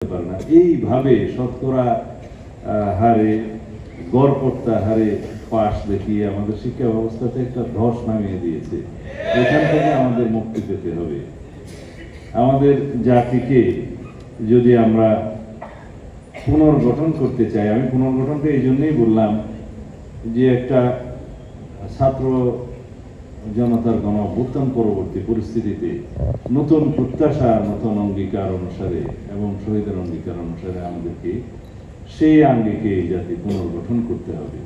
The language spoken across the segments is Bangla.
পারে না। এইভাবে শতকরা হারে গড়পড়তা হারে পাশ দেখিয়ে আমাদের শিক্ষা ব্যবস্থাতে একটা ধস নামিয়ে দিয়েছে। এখান থেকে আমাদের মুক্তি পেতে হবে। আমাদের জাতিকে যদি আমরা পুনর্গঠন করতে চাই, আমি পুনর্গঠনটা এই জন্যই বললাম যে একটা ছাত্র জনতার গণ অভ্যুত্থান পরবর্তী পরিস্থিতিতে নতুন প্রত্যাশা, নতুন অঙ্গীকার অনুসারে এবং শহীদের অঙ্গীকার অনুসারে আমাদেরকে সেই আঙ্গিকে এই জাতি পুনর্গঠন করতে হবে।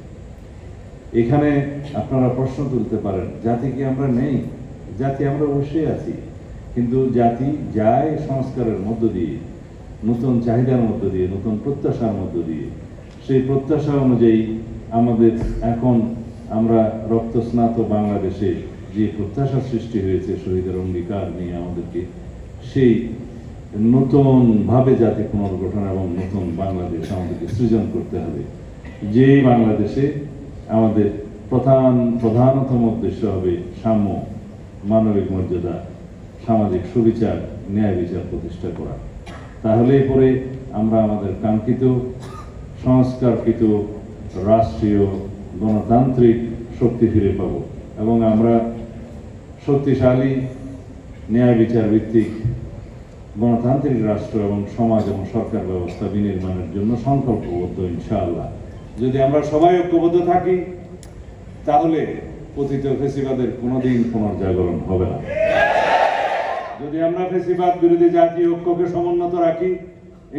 এখানে আপনারা প্রশ্ন তুলতে পারেন, জাতি কি আমরা নেই? জাতি আমরা অবশ্যই আছি, কিন্তু জাতি যায় সংস্কারের মধ্য দিয়ে, নতুন চাহিদার মধ্য দিয়ে, নতুন প্রত্যাশার মধ্য দিয়ে। সেই প্রত্যাশা অনুযায়ী আমাদের এখন আমরা রক্তস্নাত বাংলাদেশে যে প্রত্যাশা সৃষ্টি হয়েছে শহীদের অঙ্গীকার নিয়ে আমাদেরকে সেই নতুনভাবে জাতি পুনর্গঠন এবং নতুন বাংলাদেশ আমাদেরকে সৃজন করতে হবে। যে বাংলাদেশে আমাদের প্রধানতম উদ্দেশ্য হবে সাম্য, মানবিক মর্যাদা, সামাজিক সুবিচার, ন্যায় বিচার প্রতিষ্ঠা করা। তাহলে পরে আমরা আমাদের কাঙ্ক্ষিত সংস্কারকৃত রাষ্ট্রীয় গণতান্ত্রিক শক্তি ফিরে পাব এবং আমরা শক্তিশালী ন্যায় বিচার ভিত্তিক গণতান্ত্রিক রাষ্ট্র এবং সমাজ এবং সরকার ব্যবস্থা বিনির্মাণের জন্য সংকল্পবদ্ধ ইনশাআল্লাহ। যদি আমরা সবাই ঐক্যবদ্ধ থাকি তাহলে পতিত ফেসিবাদের কোনোদিন পুনর্জাগরণ হবে না। যদি আমরা ফেসিবাদ বিরোধী জাতীয় ঐক্যকে সমুন্নত রাখি,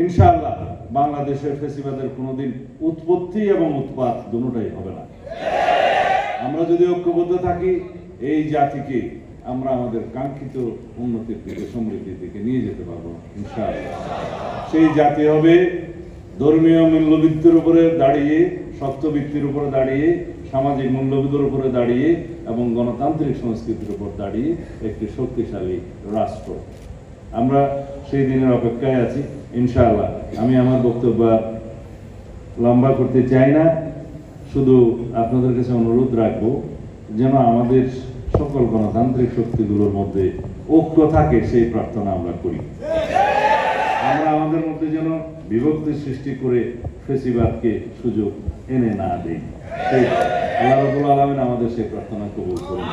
ইনশাআল্লাহ বাংলাদেশের ফেসিবাদের কোনোদিন উৎপত্তি এবং উৎপাত দুটোটাই হবে না। আমরা যদি ঐক্যবদ্ধ থাকি, এই জাতিকে আমরা আমাদের কাঙ্ক্ষিত উন্নতির দিকে, সমৃদ্ধির দিকে নিয়ে যেতে পারবো ইনশাআল্লাহ। সেই জাতি হবে ধর্মীয় মূল্যভিত্তির উপরে দাঁড়িয়ে, সত্যভিত্তির উপরে দাঁড়িয়ে, সামাজিক মূল্যবোধের উপরে দাঁড়িয়ে এবং গণতান্ত্রিক সংস্কৃতির উপর দাঁড়িয়ে একটি শক্তিশালী রাষ্ট্র। আমরা সেই দিনের অপেক্ষায় আছি ইনশাআল্লাহ। আমি আমার বক্তব্য লম্বা করতে চাই না, শুধু আপনাদের কাছে অনুরোধ রাখবো যেন আমাদের সকল গণতান্ত্রিক শক্তিগুলোর মধ্যে ঐক্য থাকে, সেই প্রার্থনা আমরা করি। আমরা আমাদের মধ্যে যেন বিভক্তি সৃষ্টি করে ফেসিবাদকে সুযোগ এনে না দেই। সেই আল্লাহ রাব্বুল আলামিন আমাদের সেই প্রার্থনা কবুল করুন।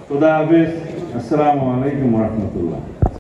খোদা হাফেজ। আসসালামু আলাইকুম ওয়া রাহমাতুল্লাহ।